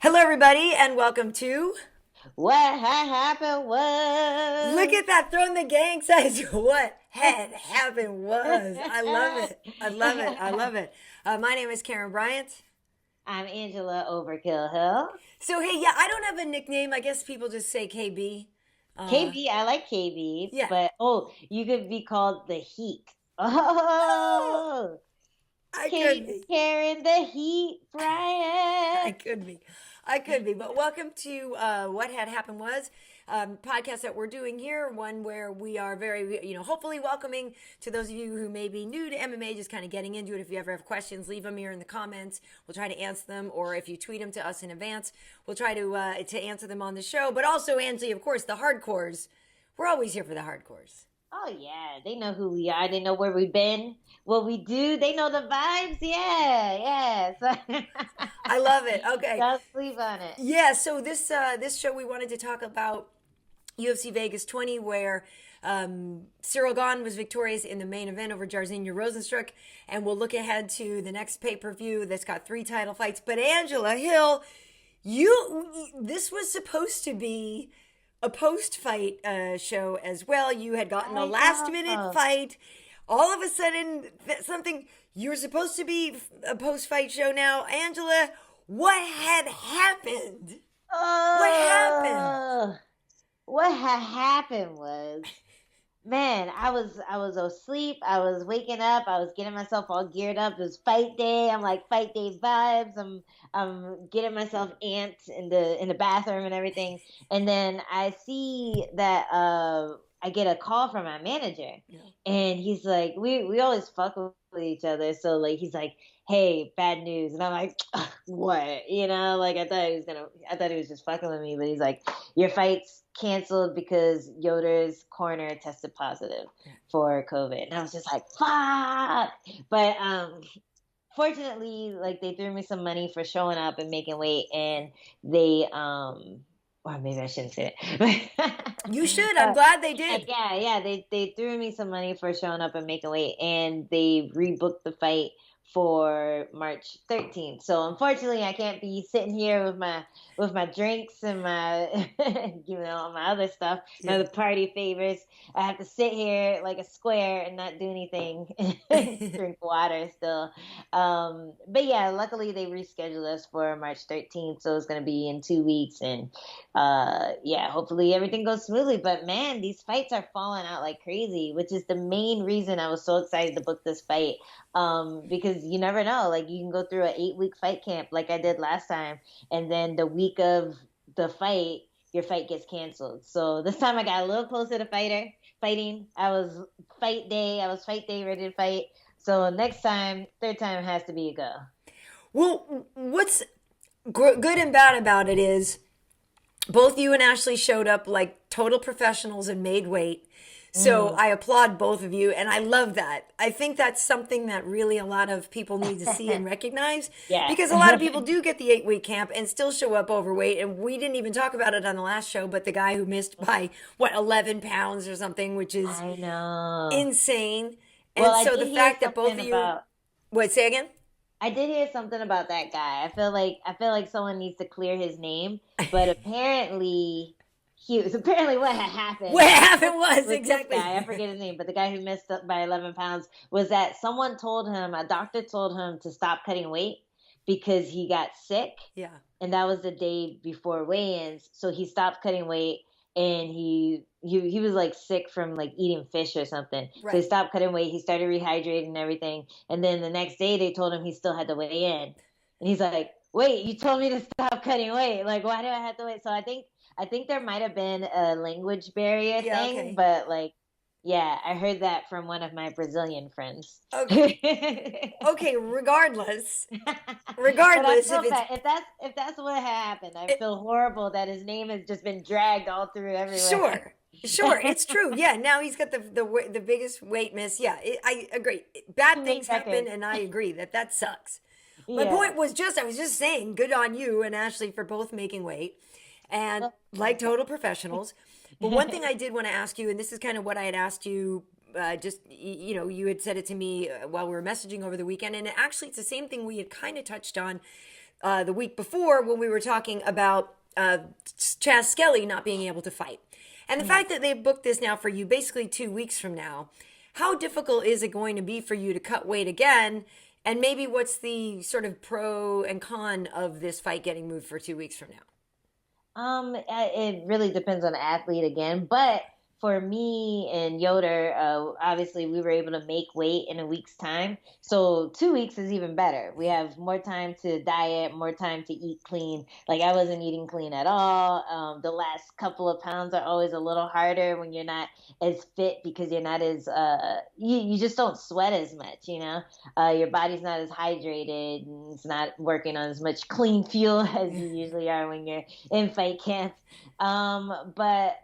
Hello, everybody, and welcome to. What had happened Look was. at that, throwing the gang signs. What had happened was. I love it. I love it. I love it. My name is Karyn Bryant. I'm Angela Overkill Hill. So, hey, yeah, I don't have a nickname. I guess people just say KB. Uh, KB, I like KB, yeah. but you could be called the Heat. Oh, Oh, I could be. Karen the Heat, I Bryant. could be. I could be. But welcome to What Had Happened Was, podcast that we're doing here. One where we are very, hopefully welcoming to those of you who may be new to MMA, just kind of getting into it. If you ever have questions, leave them here in the comments. We'll try to answer them. Or if you tweet them to us in advance, we'll try to answer them on the show. But also, Angie, of course, the hardcores. We're always here for the hardcores. Oh yeah, they know who we are. They know where we've been, what we do. They know the vibes. Yeah, yeah. So I love it. Okay. don't sleep on it. Yeah, so this show we wanted to talk about UFC Vegas 20, where Ciryl Gane was victorious in the main event over Jairzinho Rozenstruik, and we'll look ahead to the next pay-per-view that's got 3 title fights. But Angela Hill, this was supposed to be a post-fight show as well. You had gotten a I last-minute know. fight. All of a sudden, something you were supposed to be a post-fight show now. Angela, what had happened? What happened? Oh, what had happened was, man, I was asleep. I was waking up. I was getting myself all geared up. It was fight day. I'm like fight day vibes. I'm getting myself amped in the bathroom and everything. And then I see that I get a call from my manager, Yeah. and he's like, we always fuck with each other. So like he's like, hey, bad news. And I'm like, what? Like I thought he was just fucking with me, but he's like, your fight's canceled because Yoder's corner tested positive for COVID. And I was just like, fuck. But fortunately, like they threw me some money for showing up and making weight, and they or maybe I shouldn't say it. You should. I'm glad they did. Yeah. They threw me some money for showing up and making weight, and they rebooked the fight for March 13th. So unfortunately, I can't be sitting here with my drinks and my my other stuff, my Yeah. other party favors. I have to sit here like a square and not do anything, drink water still. But yeah, luckily they rescheduled us for March 13th, so it's gonna be in 2 weeks, and yeah, hopefully everything goes smoothly. But man, these fights are falling out like crazy, which is the main reason I was so excited to book this fight. Because you never know, like you can go through an 8-week fight camp like I did last time, and then the week of the fight, your fight gets canceled. So this time I got a little closer to fighting. I was fight day ready to fight. So next time, third time has to be a go. Well, what's good and bad about it is both you and Ashley showed up like total professionals and made weight. So I applaud both of you, and I love that. I think that's something that really a lot of people need to see and recognize, Yeah. because a lot of people do get the 8-week camp and still show up overweight. And we didn't even talk about it on the last show, but the guy who missed by 11 pounds or something, which is I know. insane. And Well, I so did the hear fact that both of something you, about. what, say again? I did hear something about that guy. I feel like someone needs to clear his name, but apparently apparently what had happened What happened was with this exactly. guy, I forget his name, but the guy who missed up by 11 pounds, was that a doctor told him to stop cutting weight because he got sick, Yeah. and that was the day before weigh-ins. So he stopped cutting weight, and he was like sick from like eating fish or something. So he Right. stopped cutting weight. He started rehydrating and everything. And then the next day they told him he still had to weigh in. And he's like, "Wait, you told me to stop cutting weight. Like, why do I have to wait?" So I think there might have been a language barrier Yeah, thing, okay. but like, yeah, I heard that from one of my Brazilian friends. Okay. Okay, regardless. But I Regardless if feel it's bad if that's what happened. I feel horrible that his name has just been dragged all through everywhere. sure. Sure, it's true. Yeah, now he's got the biggest weight miss. Yeah, I agree. To Bad make things happen, records. and I agree that sucks. My Yeah. point was I was just saying, good on you and Ashley for both making weight, and Well, like total professionals. But one thing I did want to ask you, and this is kind of what I had asked you, you had said it to me while we were messaging over the weekend, and actually it's the same thing we had kind of touched on. the week before when we were talking about Chaz Skelly not being able to fight. And the fact that they've booked this now for you basically 2 weeks from now, how difficult is it going to be for you to cut weight again? And maybe what's the sort of pro and con of this fight getting moved for 2 weeks from now? It really depends on the athlete again, but for me and Yoder, obviously we were able to make weight in a week's time. So 2 weeks is even better. We have more time to diet, more time to eat clean. Like I wasn't eating clean at all. The last couple of pounds are always a little harder when you're not as fit because you're not as, you just don't sweat as much, you know? Your body's not as hydrated and it's not working on as much clean fuel as you usually are when you're in fight camp. But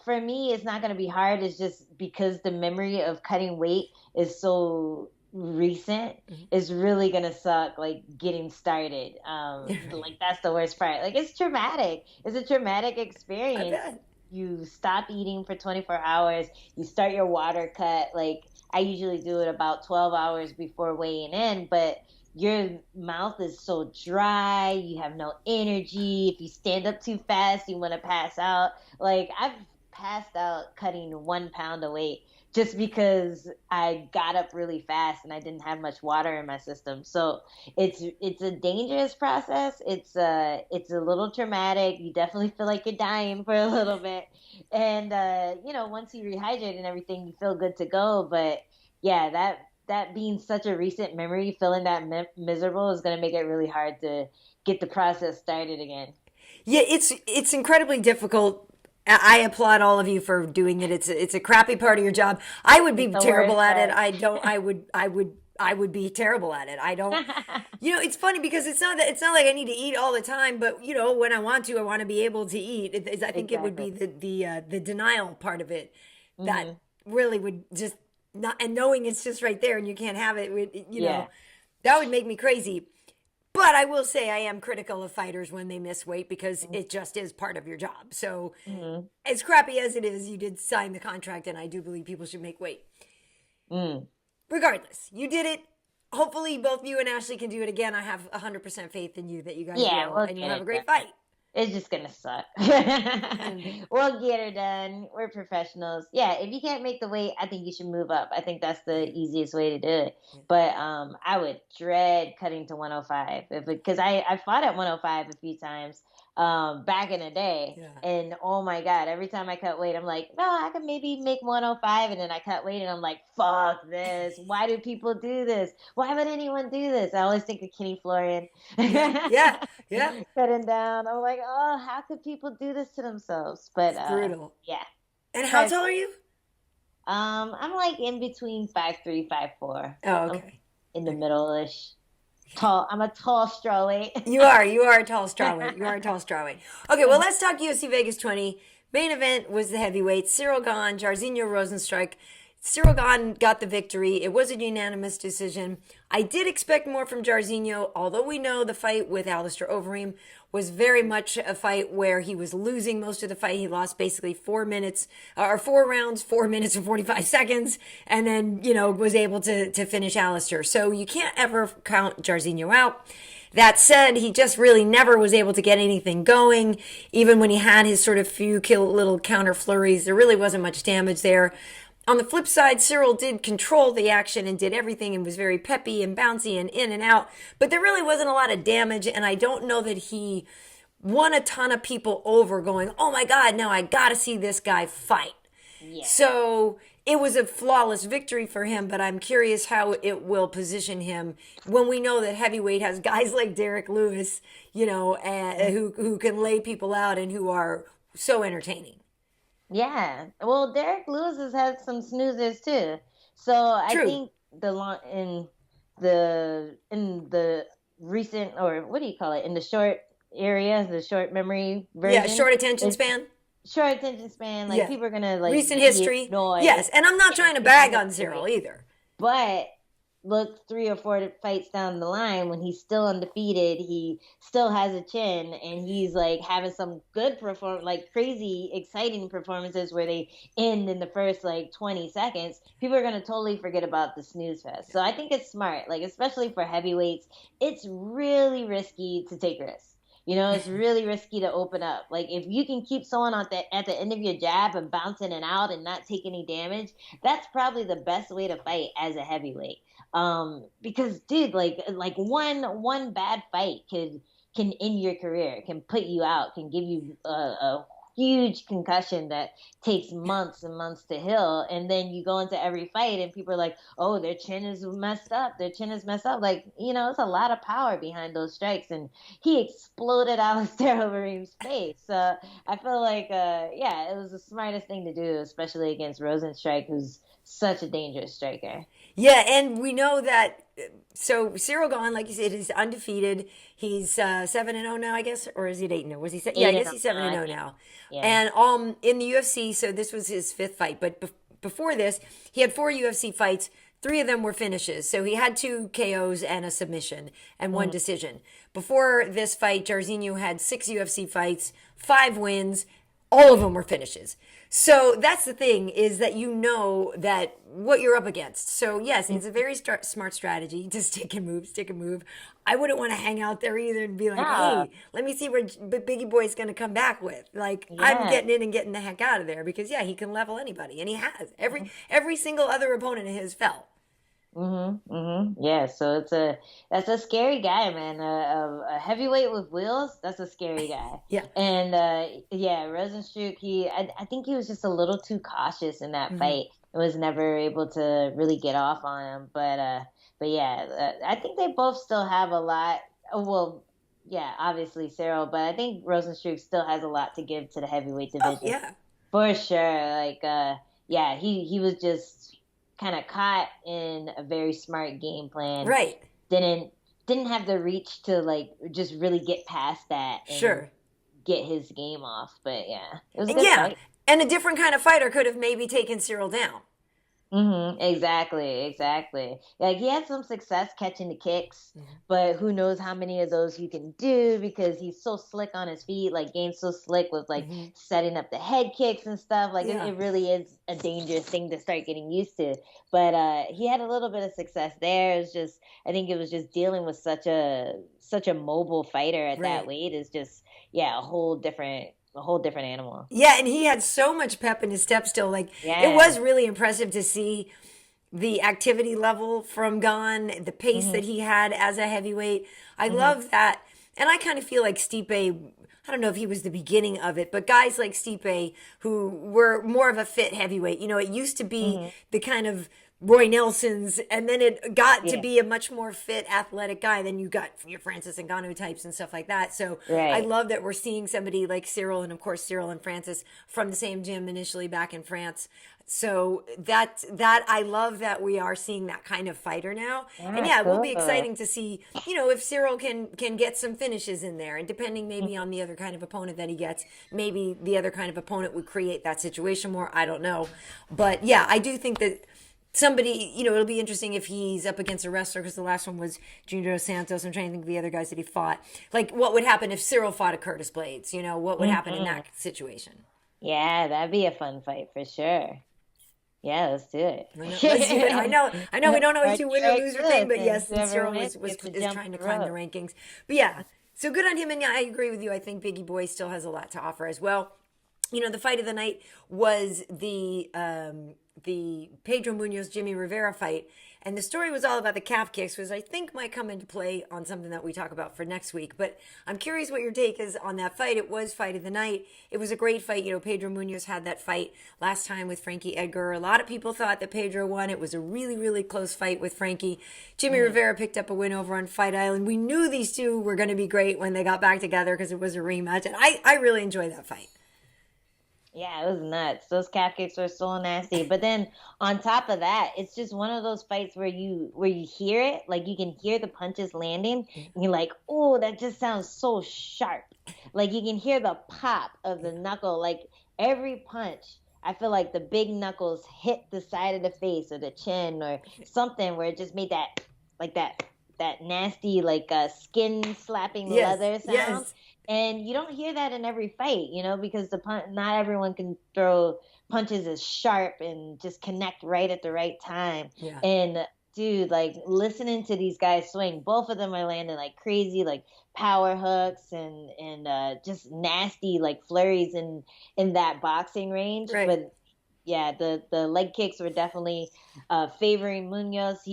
for me, it's not going to be hard. It's just because the memory of cutting weight is so recent, it's really going to suck, like, getting started. Like, that's the worst part. Like, it's traumatic. It's a traumatic experience. You stop eating for 24 hours. You start your water cut. Like, I usually do it about 12 hours before weighing in, but your mouth is so dry, you have no energy. If you stand up too fast, you want to pass out. Like, I've passed out cutting 1 pound of weight just because I got up really fast and I didn't have much water in my system. So it's a dangerous process. It's a little traumatic. You definitely feel like you're dying for a little bit. And, once you rehydrate and everything, you feel good to go. But yeah, that being such a recent memory, feeling that miserable is going to make it really hard to get the process started again. Yeah, it's incredibly difficult. I applaud all of you for doing it. It's a crappy part of your job. I would be terrible at it. I would be terrible at it. I don't. It's funny because it's not like I need to eat all the time, but when I want to be able to eat. I think it would be the denial part of it that really would just. Not, and knowing it's just right there and you can't have it, that would make me crazy. But I will say I am critical of fighters when they miss weight because it just is part of your job. So as crappy as it is, you did sign the contract and I do believe people should make weight. Regardless, you did it. Hopefully both you and Ashley can do it again. I have 100% faith in you that you guys will and you'll have a great fight. It's just going to suck. We'll get her done. We're professionals. Yeah, if you can't make the weight, I think you should move up. I think that's the easiest way to do it. But I would dread cutting to 105 because I fought at 105 a few times back in the day. Yeah. And oh my God, every time I cut weight, I'm like, no, I could maybe make 105. And then I cut weight and I'm like, fuck this. Why do people do this? Why would anyone do this? I always think of Kenny Florian. Yeah. Cutting down. I'm like, oh, how could people do this to themselves? But it's brutal. Yeah. And how tall are you? I'm like in between 5'3", 5'4". Oh, okay. I'm in the middle-ish. Tall. I'm a tall strawweight. You are a tall strawweight. Okay, well, let's talk UFC Vegas 20. Main event was the heavyweight. Ciryl Gane, Jairzinho Rozenstruik. Ciryl Gane got the victory. It was a unanimous decision. I did expect more from Jairzinho, although we know the fight with Alistair Overeem was very much a fight where he was losing most of the fight. He lost basically 4 rounds, 4 minutes and 45 seconds, and then, was able to finish Alistair. So you can't ever count Jairzinho out. That said, he just really never was able to get anything going. Even when he had his sort of few little counter flurries, there really wasn't much damage there. On the flip side, Ciryl did control the action and did everything and was very peppy and bouncy and in and out. But there really wasn't a lot of damage, and I don't know that he won a ton of people over going, oh my God, now I got to see this guy fight. Yeah. So it was a flawless victory for him, but I'm curious how it will position him when we know that heavyweight has guys like Derek Lewis, who can lay people out and who are so entertaining. Yeah. Well, Derek Lewis has had some snoozers too. So I think in the recent, or what do you call it? In the short area, the short memory version. Yeah, short attention span. Short attention span. Like people are going to recent history. Yes. And I'm not trying to bag on Ciryl either. But look 3 or 4 fights down the line when he's still undefeated, he still has a chin, and he's like having some good like crazy exciting performances where they end in the first like 20 seconds, people are going to totally forget about the snooze fest. So I think it's smart, like especially for heavyweights, it's really risky to take risks. It's really risky to open up. Like if you can keep someone at the end of your jab and bouncing it out and not take any damage, that's probably the best way to fight as a heavyweight. Because dude, like one bad fight can end your career, can put you out, can give you a huge concussion that takes months and months to heal, and then you go into every fight and people are like, oh, their chin is messed up, like, it's a lot of power behind those strikes, and he exploded Alistair Overeem's face. So I feel like it was the smartest thing to do, especially against Rozenstruik, who's such a dangerous striker. Yeah, and we know that. So Ciryl Gane, like you said, is undefeated. He's 7-0 now, I guess, or is he 8-0? Was he? Yeah, I guess he's 7-0 now. Yeah. And in the UFC, so this was his 5th fight. But before this, he had 4 UFC fights. 3 of them were finishes. So he had 2 KOs and a submission and 1 decision. Before this fight, Jairzinho had 6 UFC fights, 5 wins. All of them were finishes. So that's the thing, is that that what you're up against. So yes, it's a very smart strategy to stick and move. I wouldn't want to hang out there either and be like, hey, let me see what Biggie Boy's going to come back with. Like, I'm getting in and getting the heck out of there, because he can level anybody, and he has. Every single other opponent of his fell. Yeah, so that's a scary guy, man. A heavyweight with wheels, that's a scary guy. Yeah. And Rozenstruik, I think he was just a little too cautious in that fight. I was never able to really get off on him, but I think they both still have a lot. Well, yeah, obviously Ciryl, but I think Rozenstruik still has a lot to give to the heavyweight division. Oh, yeah, for sure. Like, he was just kind of caught in a very smart game plan. Right. Didn't have the reach to like just really get past that. And get his game off. But yeah, it was a good fight. And a different kind of fighter could have maybe taken Ciryl down. Exactly. Like he had some success catching the kicks, but who knows how many of those you can do, because he's so slick on his feet. Like Gane's so slick with like setting up the head kicks and stuff. Like it really is a dangerous thing to start getting used to. But he had a little bit of success there. I think it was just dealing with such a mobile fighter at that weight is just a whole different animal. Yeah, and he had so much pep in his step still. Like, it was really impressive to see the activity level from Gane, the pace that he had as a heavyweight. I love that. And I kind of feel like Stipe, I don't know if he was the beginning of it, but guys like Stipe who were more of a fit heavyweight. It used to be the kind of Roy Nelson's, and then it got to be a much more fit, athletic guy. Then you got your Francis Ngannou types and stuff like that. So I love that we're seeing somebody like Ciryl, and of course Ciryl and Francis from the same gym initially back in France. So that I love that we are seeing that kind of fighter now. And it will be exciting to see, if Ciryl can get some finishes in there, and depending maybe on the other kind of opponent that he gets, maybe the other kind of opponent would create that situation more. I don't know. But yeah, I do think that somebody, it'll be interesting if he's up against a wrestler, because the last one was Junior Dos Santos. I'm trying to think of the other guys that he fought. Like, what would happen if Ciryl fought a Curtis Blades? What would happen in that situation? Yeah, that'd be a fun fight for sure. Yeah, let's do it. Let's do it. I know we don't always do winner loser thing, but yes, Ciryl is trying to climb the rankings. But yeah, so good on him, and yeah, I agree with you. I think Biggie Boy still has a lot to offer as well. The fight of the night was the Pedro Munhoz Jimmie Rivera fight, and the story was all about the calf kicks, which I think might come into play on something that we talk about for next week. But I'm curious what your take is on that fight. It was fight of the night. It was a great fight. Pedro Munhoz had that fight last time with Frankie Edgar. A lot of people thought that Pedro won. It was a really, really close fight with Frankie. Jimmie Rivera picked up a win over on Fight Island. We knew these two were going to be great when they got back together, because it was a rematch, and I really enjoyed that fight. Yeah, it was nuts. Those calf kicks were so nasty. But then on top of that, it's just one of those fights where you hear it, like you can hear the punches landing, and you're like, oh, that just sounds so sharp. Like you can hear the pop of the knuckle. Like every punch I feel like the big knuckles hit the side of the face or the chin or something where it just made that, like that nasty, like skin slapping leather sound. Yes. And you don't hear that in every fight, because not everyone can throw punches as sharp and just connect right at the right time. Yeah. And dude, like listening to these guys swing, both of them are landing like crazy, like power hooks and just nasty like flurries in that boxing range. Right. But yeah, the leg kicks were definitely favoring Munhoz.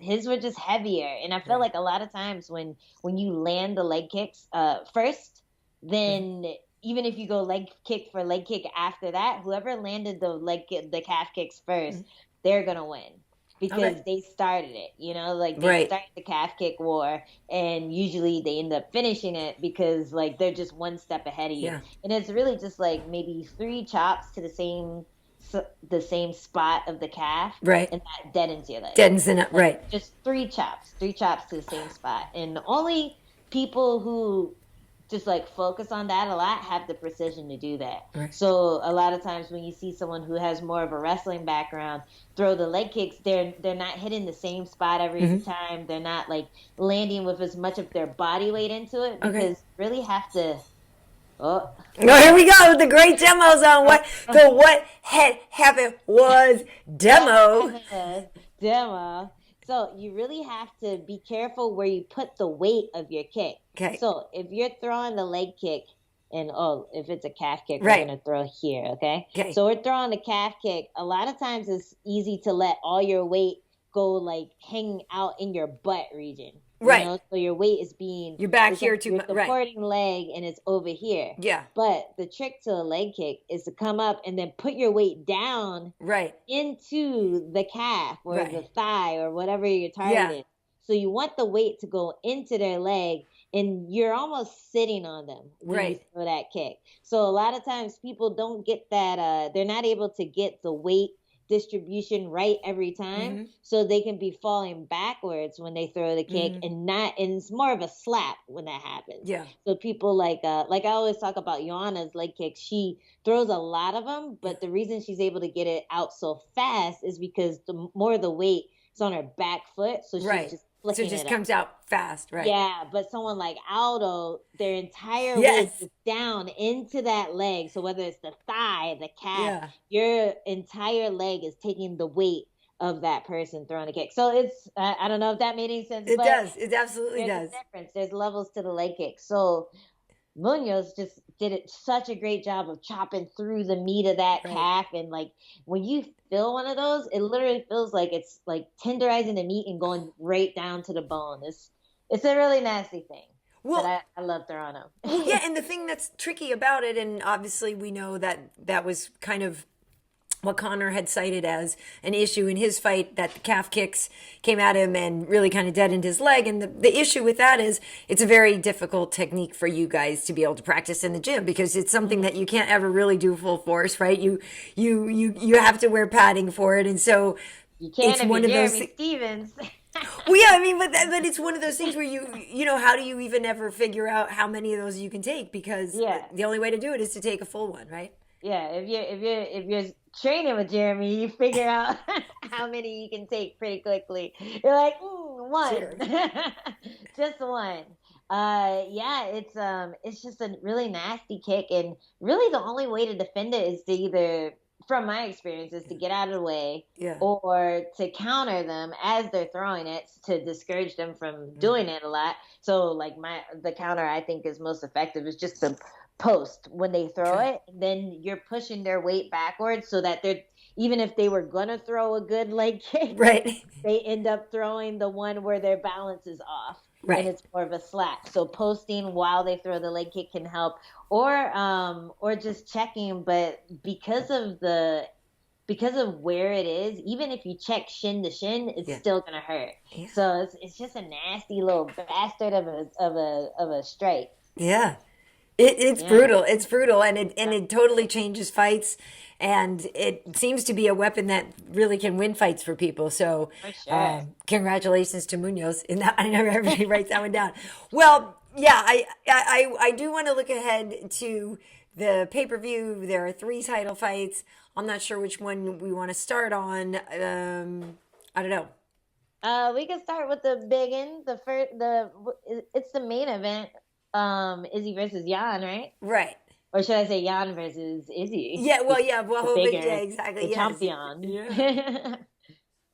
His were just heavier, and I felt like a lot of times when you land the leg kicks first, then even if you go leg kick for leg kick after that, whoever landed the calf kicks first, they're gonna win. Because they started it, they started the calf kick war, and usually they end up finishing it because like they're just one step ahead of you. Yeah. And it's really just like maybe 3 chops to the same spot of the calf, right? And that deadens your leg. Deadens it up, right? Just 3 chops to the same spot, and only people who just like focus on that a lot have the precision to do that. Right. So a lot of times when you see someone who has more of a wrestling background throw the leg kicks, they're not hitting the same spot every time. They're not like landing with as much of their body weight into it because you really have to. Oh, here we go. The great demos on what had happened was demo. Demo. So you really have to be careful where you put the weight of your kick. Okay. So if you're throwing the leg kick, and if it's a calf kick, right, we're going to throw here, okay? Okay. So we're throwing the calf kick. A lot of times it's easy to let all your weight go like hanging out in your butt region. Right. So your weight is being... You're back here too much. You're supporting leg and it's over here. Yeah. But the trick to a leg kick is to come up and then put your weight down into the calf or the thigh or whatever you're targeting. Yeah. So you want the weight to go into their leg and you're almost sitting on them when you throw that kick. So a lot of times people don't get that, they're not able to get the weight distribution right every time, so they can be falling backwards when they throw the kick and it's more of a slap when that happens. Yeah. So people like I always talk about Joanna's leg kicks. She throws a lot of them, but the reason she's able to get it out so fast is because the more the weight is on her back foot, so she's just flicking it just it comes out fast, right? Yeah, but someone like Aldo, their entire weight is down into that leg. So whether it's the thigh, the calf, your entire leg is taking the weight of that person throwing the kick. So it's, I don't know if that made any sense. It does. It absolutely does. There's a difference. There's levels to the leg kick. So Munhoz just did such a great job of chopping through the meat of that calf. And like when you feel one of those, it literally feels like it's like tenderizing the meat and going right down to the bone. It's a really nasty thing. Well, but I love throwing them. Yeah, and the thing that's tricky about it, and obviously we know that was kind of what Conor had cited as an issue in his fight, that the calf kicks came at him and really kind of deadened his leg. And the issue with that is it's a very difficult technique for you guys to be able to practice in the gym because it's something that you can't ever really do full force, right? You have to wear padding for it. And so you can't if you're Jeremy Stevens. Well, yeah, I mean, but it's one of those things where you know, how do you even ever figure out how many of those you can take? Because the only way to do it is to take a full one, right? Yeah, if you're training with Jeremy, you figure out how many you can take pretty quickly. You're like, one, just one. It's just a really nasty kick, and really the only way to defend it is to either, from my experience, is to get out of the way or to counter them as they're throwing it to discourage them from doing it a lot. So like the counter I think is most effective is just to post when they throw it. Then you're pushing their weight backwards so that they're, even if they were going to throw a good leg kick, they end up throwing the one where their balance is off. Right. And it's more of a slap. So posting while they throw the leg kick can help, or just checking. But because of where it is, even if you check shin to shin, it's still gonna hurt. Yeah. So it's just a nasty little bastard of a strike. Yeah. It's brutal. It's brutal, and it totally changes fights, and it seems to be a weapon that really can win fights for people. So, congratulations to Munhoz. In that, I know everybody writes that one down. Well, yeah, I do want to look ahead to the pay-per-view. There are 3 title fights. I'm not sure which one we want to start on. I don't know. We can start with the big one. It's the main event. Izzy versus Jan, right? Right. Or should I say Jan versus Izzy? Yeah, well, yeah, well, bigger, yeah, exactly. the Yes. champion. Yeah.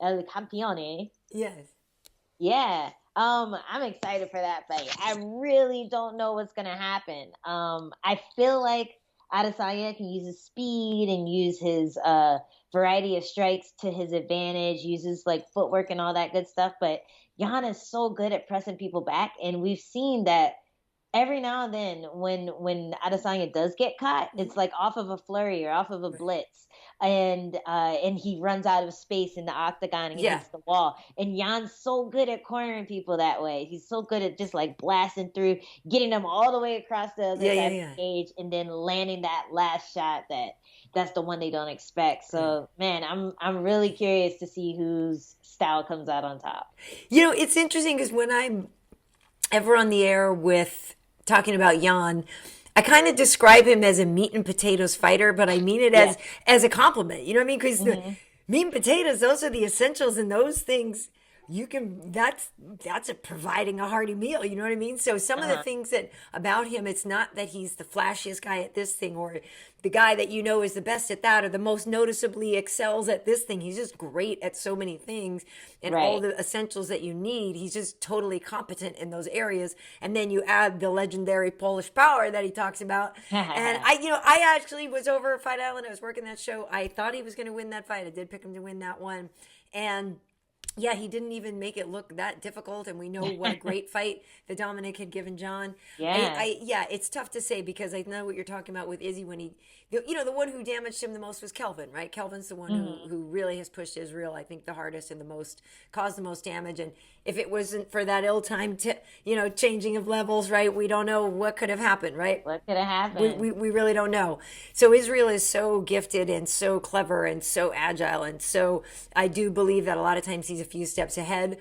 El campione. Yes. Yeah. I'm excited for that fight. I really don't know what's gonna happen. I feel like Adesanya can use his speed and use his variety of strikes to his advantage, uses like footwork and all that good stuff. But Jan is so good at pressing people back, and we've seen that every now and then when Adesanya does get caught, it's like off of a flurry or off of a blitz, and he runs out of space in the octagon and hits the wall. And Jan's so good at cornering people that way. He's so good at just like blasting through, getting them all the way across the other side of the cage, and then landing that last shot that's the one they don't expect. So man, I'm really curious to see whose style comes out on top. You know, it's interesting because when I'm ever on the air with talking about Jan, I kind of describe him as a meat and potatoes fighter, but I mean it as a compliment. You know what I mean? Because the meat and potatoes, those are the essentials, and those things you can. That's providing a hearty meal. You know what I mean? So some of the things that about him, it's not that he's the flashiest guy at this thing or the guy that you know is the best at that or the most noticeably excels at this thing. He's just great at so many things and all the essentials that you need. He's just totally competent in those areas. And then you add the legendary Polish power that he talks about. And I actually was over at Fight Island. I was working that show. I thought he was going to win that fight. I did pick him to win that one. And yeah, he didn't even make it look that difficult, and we know what a great fight that Dominic had given John. Yeah, it's tough to say because I know what you're talking about with Izzy when the one who damaged him the most was Kelvin, right? Kelvin's the one who really has pushed Israel, I think, the hardest and caused the most damage. And if it wasn't for that ill-timed, changing of levels, right, we don't know what could have happened, right? What could have happened? We really don't know. So Israel is so gifted and so clever and so agile, and so I do believe that a lot of times he's a few steps ahead.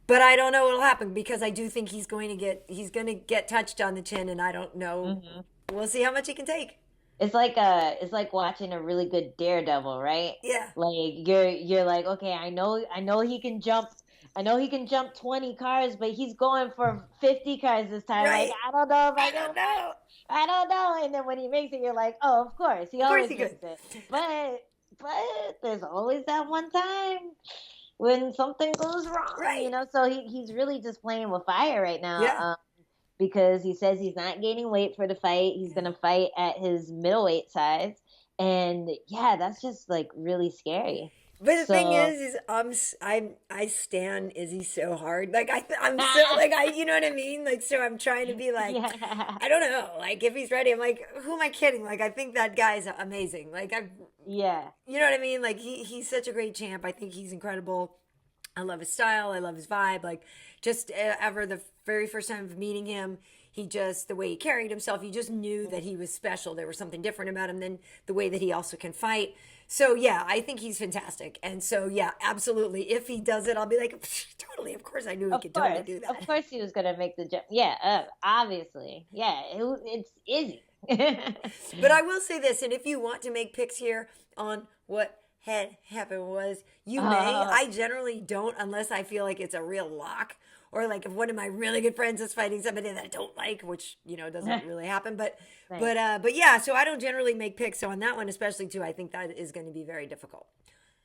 But I don't know what'll happen because I do think he's going to get touched on the chin, and I don't know. We'll see how much he can take. It's like watching a really good daredevil, right? Yeah. Like you're like, okay, I know he can jump. I know he can jump 20 cars, but he's going for 50 cars this time. Right. Like, I don't know if I don't know. And then when he makes it, you're like, oh, of course. He always makes it. But there's always that one time when something goes wrong. Right. So he's really just playing with fire right now. Yeah. Because he says he's not gaining weight for the fight. He's going to fight at his middleweight size. And yeah, that's just like really scary. But the thing is I stand Izzy so hard. Like I'm so like you know what I mean? Like so I'm trying to be like I don't know. Like if he's ready, I'm like, who am I kidding? Like I think that guy's amazing. Like you know what I mean? Like he's such a great champ. I think he's incredible. I love his style. I love his vibe. Like just ever the very first time of meeting him, the way he carried himself, you just knew that he was special. There was something different about him than the way that he also can fight. So yeah, I think he's fantastic. And so yeah, absolutely. If he does it, I'll be like, totally. Of course, I knew he could totally do that. Of course, he was gonna make the jump. Yeah, obviously. Yeah, it's easy. But I will say this, and if you want to make picks here on what had happened was, you may. I generally don't unless I feel like it's a real lock. Or like if one of my really good friends is fighting somebody that I don't like, which doesn't really happen, but yeah. So I don't generally make picks. So on that one, especially too, I think that is going to be very difficult.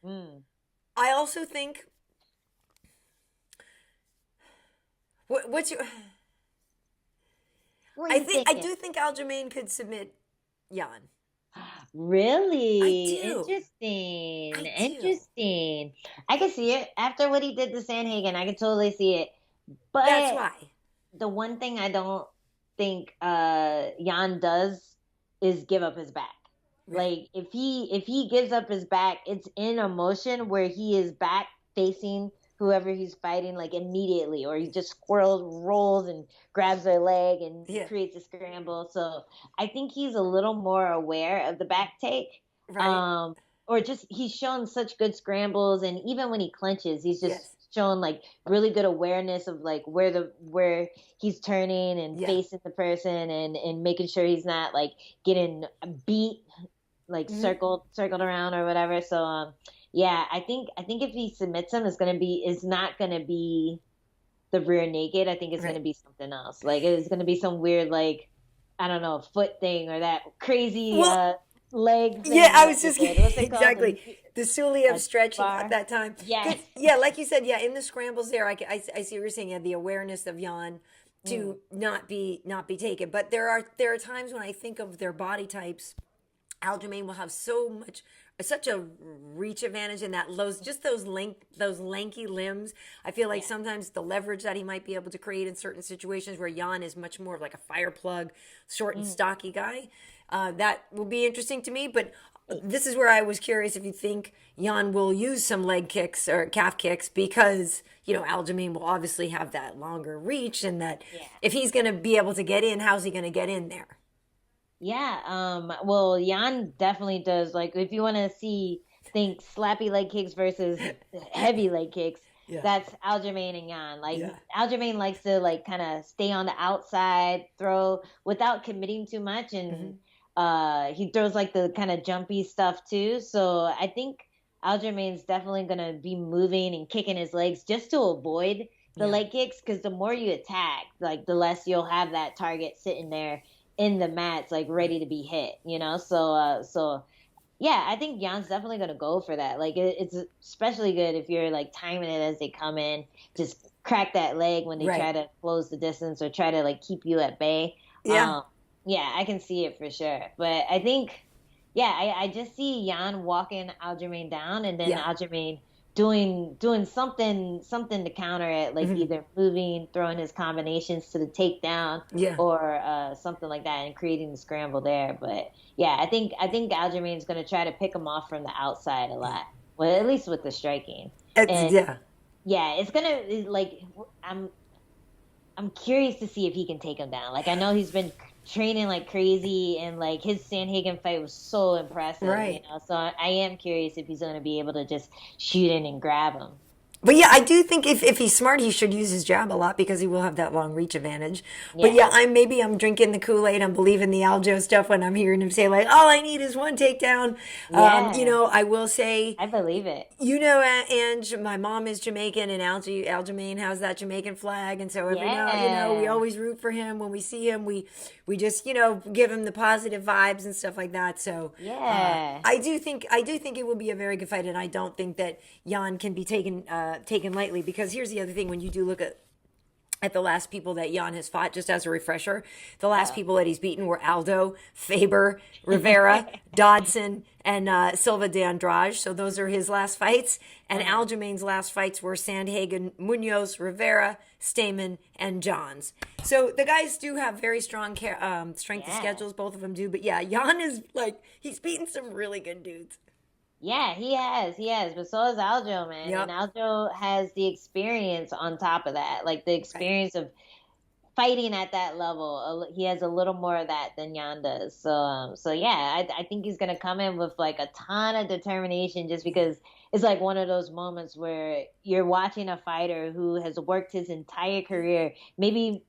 I also think. What's your? I do think Aljamain could submit Jan. Really? I do. Interesting. I can see it after what he did to Sandhagen. I can totally see it. But that's why. The one thing I don't think Jan does is give up his back. Right. Like if he gives up his back, it's in a motion where he is back facing whoever he's fighting like immediately, or he just rolls and grabs their leg and creates a scramble. So I think he's a little more aware of the back take. Right. Or just he's shown such good scrambles, and even when he clenches, he's just showing like really good awareness of like where he's turning and facing the person and making sure he's not like getting beat, like circled around or whatever. So yeah, I think if he submits him, it's not gonna be the rear naked. I think it's gonna be something else. Like it's gonna be some weird like, I don't know, foot thing or that crazy leg thing. Yeah, I was just what's it exactly called? the Suliev stretching bar? at that time. Yes. Yeah, like you said, yeah, in the scrambles there, I see what you're saying. Yeah, the awareness of Jan to not be taken. But there are times when I think of their body types. Aljamain will have such a reach advantage in that those lanky limbs. I feel like sometimes the leverage that he might be able to create in certain situations where Jan is much more of like a fire plug, short and stocky guy. That will be interesting to me. But this is where I was curious if you think Jan will use some leg kicks or calf kicks because, Aljamain will obviously have that longer reach and that if he's going to be able to get in, how's he going to get in there? Yeah, well, Jan definitely does. Like, if you want to think slappy leg kicks versus heavy leg kicks, that's Aljamain and Jan. Like, Aljamain likes to, like, kind of stay on the outside, throw without committing too much, and he throws, like, the kind of jumpy stuff, too. So I think Aljamain's definitely going to be moving and kicking his legs just to avoid the leg kicks, because the more you attack, like, the less you'll have that target sitting there in the mats, like ready to be hit, so yeah, I think Jan's definitely gonna go for that. Like it's especially good if you're like timing it as they come in, just crack that leg when they try to close the distance or try to like keep you at bay. Yeah, I can see it for sure. But I think I just see Jan walking Aljamain down and then Aljamain doing something to counter it, like either moving, throwing his combinations to the takedown, or something like that, and creating the scramble there. But yeah, I think Aljamain's going to try to pick him off from the outside a lot. Well, at least with the striking. It's gonna like I'm curious to see if he can take him down. Like I know he's been training like crazy, and like his Sandhagen fight was so impressive, so I am curious if he's going to be able to just shoot in and grab him. But yeah, I do think if he's smart, he should use his jab a lot because he will have that long reach advantage. But yeah, I'm drinking the Kool-Aid. I'm believing the Aljo stuff when I'm hearing him say like, all I need is one takedown. I will say, I believe it. Ange, my mom is Jamaican, and Aljamain has that Jamaican flag, and so every now, we always root for him when we see him. We just give him the positive vibes and stuff like that. So I do think it will be a very good fight, and I don't think that Jan can be taken lightly, because here's the other thing: when you do look at the last people that Jan has fought, just as a refresher, the last people that he's beaten were Aldo, Faber, Rivera, Dodson, and Silva de Andrade. So those are his last fights. And Aljamain's last fights were Sandhagen, Munhoz, Rivera, Stamen, and Johns. So the guys do have very strong strength of schedules, both of them do. But yeah, Jan is like, he's beaten some really good dudes. Yeah, he has, but so has Aljo, man. Yep. And Aljo has the experience on top of that, like the experience of fighting at that level. He has a little more of that than Jan does. So yeah, I think he's gonna come in with like a ton of determination, just because it's like one of those moments where you're watching a fighter who has worked his entire career, maybe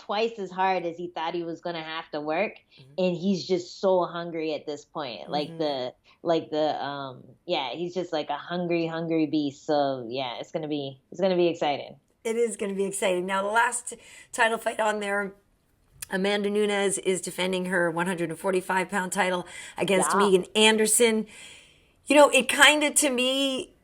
twice as hard as he thought he was gonna have to work, and he's just so hungry at this point, he's just like a hungry beast. So yeah, it's gonna be exciting. It is going to be exciting. Now, the last title fight on there, Amanda Nunes is defending her 145-pound title against Megan Anderson. It kind of, to me,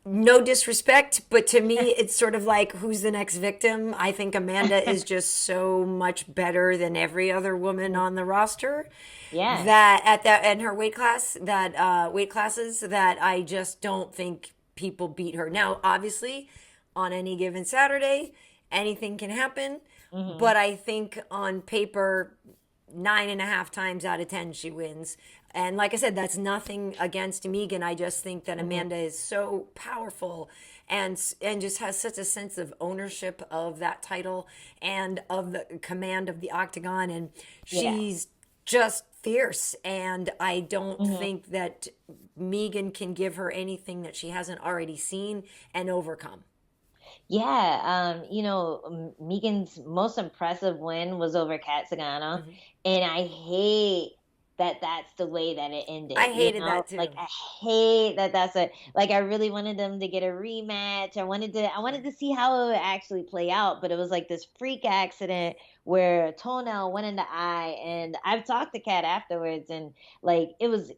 no disrespect, but to me, it's sort of like, who's the next victim? I think Amanda is just so much better than every other woman on the roster. Yeah. That in her weight classes, that I just don't think people beat her. Now, obviously, on any given Saturday, anything can happen. But I think on paper, 9.5 times out of 10 she wins. And like I said, that's nothing against Megan. I just think that Amanda is so powerful and just has such a sense of ownership of that title and of the command of the octagon. And she's just fierce. And I don't think that Megan can give her anything that she hasn't already seen and overcome. Yeah, Megan's most impressive win was over Kat Zingano, and I hate that that's the way that it ended. I hated that too. Like I hate that that's a like I really wanted them to get a rematch. I wanted to see how it would actually play out, but it was like this freak accident where a toenail went in the eye, and I've talked to Kat afterwards, and like it was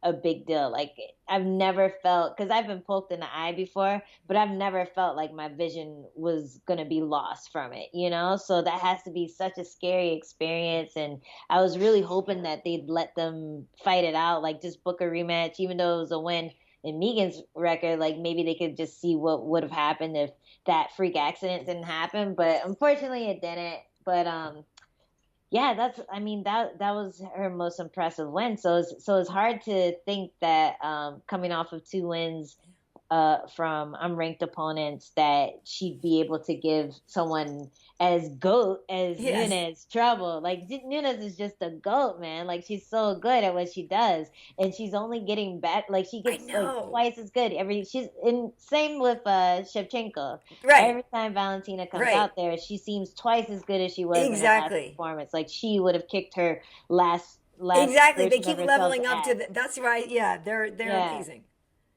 a big deal. Like I've never felt because I've been poked in the eye before, but I've never felt like my vision was gonna be lost from it, you know? So that has to be such a scary experience. And I was really hoping that they'd let them fight it out, like just book a rematch, even though it was a win in Megan's record, like maybe they could just see what would have happened if that freak accident didn't happen. But unfortunately it didn't. But yeah, that was her most impressive win. So it's hard to think that coming off of two wins from unranked opponents that she'd be able to give someone as GOAT as Nunes trouble. Like Nunes is just a GOAT, man. Like she's so good at what she does, and she's only getting better. Like she gets like twice as good same with Shevchenko. Right. Every time Valentina comes out there, she seems twice as good as she was in her last performance. Like she would have kicked her last exactly. They keep leveling up to that's right. Yeah, they're amazing.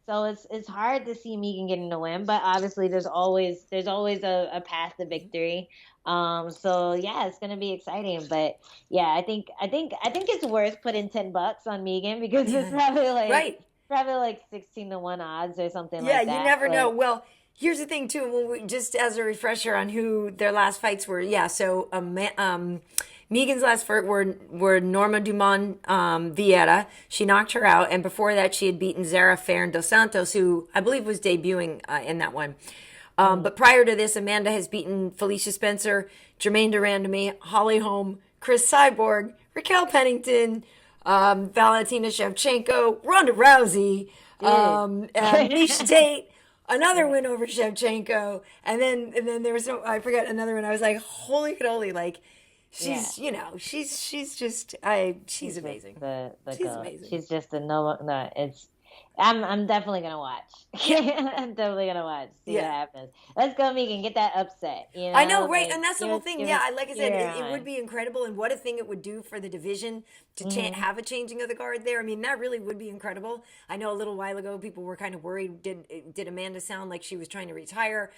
So it's hard to see Megan getting a win, but obviously there's always a path to victory. So yeah, it's gonna be exciting. But yeah, I think it's worth putting $10 on Megan because it's probably like 16-1 odds or something like that. Yeah, you never know. Well, here's the thing too. Just as a refresher on who their last fights were. Yeah, so Megan's last fight were Norma Dumont Vieira. She knocked her out, and before that, she had beaten Zara Ferran dos Santos, who I believe was debuting in that one. But prior to this, Amanda has beaten Felicia Spencer, Jermaine Durandamy, Holly Holm, Chris Cyborg, Raquel Pennington, Valentina Shevchenko, Ronda Rousey, Misha Tate. Another win over Shevchenko, and then there was I forget another one. I was like, holy cannoli, like. She's, she's just, she's amazing. She's amazing. She's just I'm definitely gonna watch. I'm definitely gonna watch. See what happens. Let's go, Megan. Get that upset. I know, right? And that's the whole thing. Yeah, like I said, it would be incredible, and what a thing it would do for the division to have a changing of the guard there. I mean, that really would be incredible. I know a little while ago people were kind of worried. Did Amanda sound like she was trying to retire?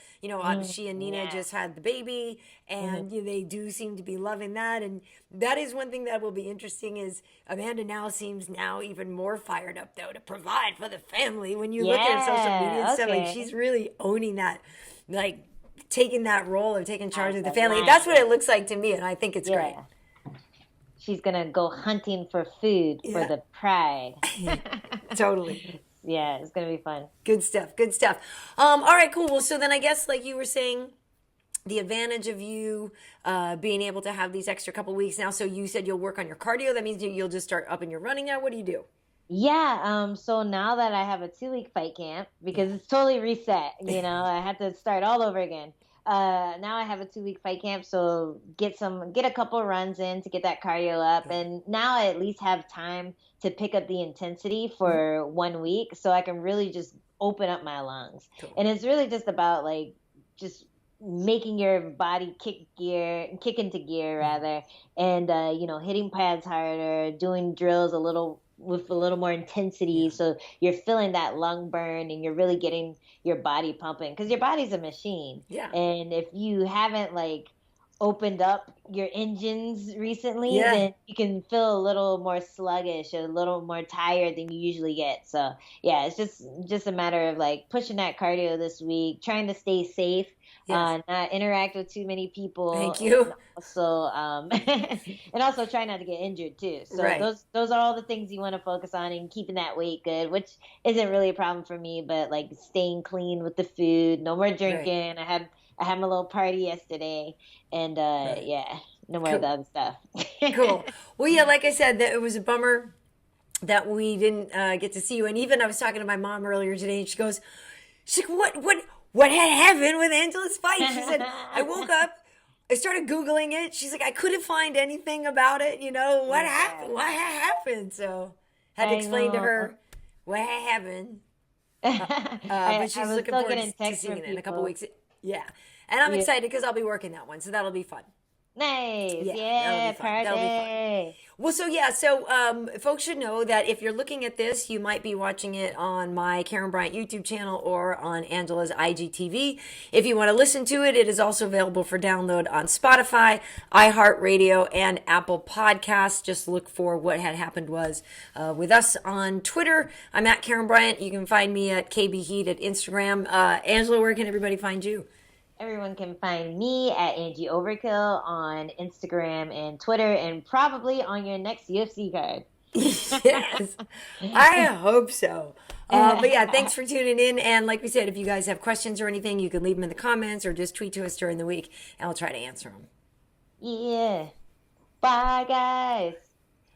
She and Nina just had the baby, and they do seem to be loving that. And that is one thing that will be interesting. Is Amanda now seems even more fired up though to provide for the family. When you look at social media and stuff, like she's really owning that, like taking that role of taking charge of the family. That's what it looks like to me, and I think it's great. She's gonna go hunting for food for the pride. Totally. Yeah, it's gonna be fun. Good stuff. All right, cool. Well, so then I guess like you were saying, the advantage of you being able to have these extra couple weeks now. So you said you'll work on your cardio. That means you'll just start up and you're running now. What do you do? Yeah, so now that I have a 2-week fight camp, because it's totally reset, I had to start all over again. Now I have a 2-week fight camp, so get a couple runs in to get that cardio up, and now I at least have time to pick up the intensity for 1 week, so I can really just open up my lungs. Cool. And it's really just about like just making your body kick into gear rather, and hitting pads harder, doing drills with a little more intensity, so you're feeling that lung burn and you're really getting your body pumping, because your body's a machine. And if you haven't like opened up your engines recently, then you can feel a little more sluggish, a little more tired than you usually get. So yeah, it's just a matter of like pushing that cardio this week, trying to stay safe. Not interact with too many people. Thank you. And also try not to get injured too. So those are all the things you want to focus on, and keeping that weight good, which isn't really a problem for me. But like staying clean with the food, no more drinking. I had my little party yesterday, and no more of the other stuff. Cool. Well, yeah, like I said, that it was a bummer that we didn't get to see you. And even I was talking to my mom earlier today, and she's like, what had happened with Angela's fight? She said, I woke up, I started Googling it. She's like, I couldn't find anything about it. What happened? What happened? So had to explain to her what happened. But she's looking forward to seeing it in a couple weeks. Yeah. And I'm Yeah. excited because I'll be working that one, so that'll be fun. Nice. Yeah, Yeah, that'll be fun. Well, so folks should know that if you're looking at this, you might be watching it on my Karyn Bryant YouTube channel or on Angela's IGTV. If you want to listen to it, it is also available for download on Spotify, iHeartRadio, and Apple Podcasts. Just look for What Had Happened Was with us on Twitter. I'm at Karyn Bryant. You can find me at KB Heat at Instagram. Angela, where can everybody find you? Everyone can find me at Angie Overkill on Instagram and Twitter, and probably on your next UFC card. Yes, I hope so. But yeah, thanks for tuning in. And like we said, if you guys have questions or anything, you can leave them in the comments or just tweet to us during the week, and I'll try to answer them. Yeah. Bye, guys.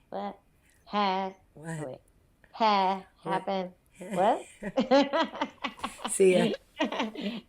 What happened? What? See ya.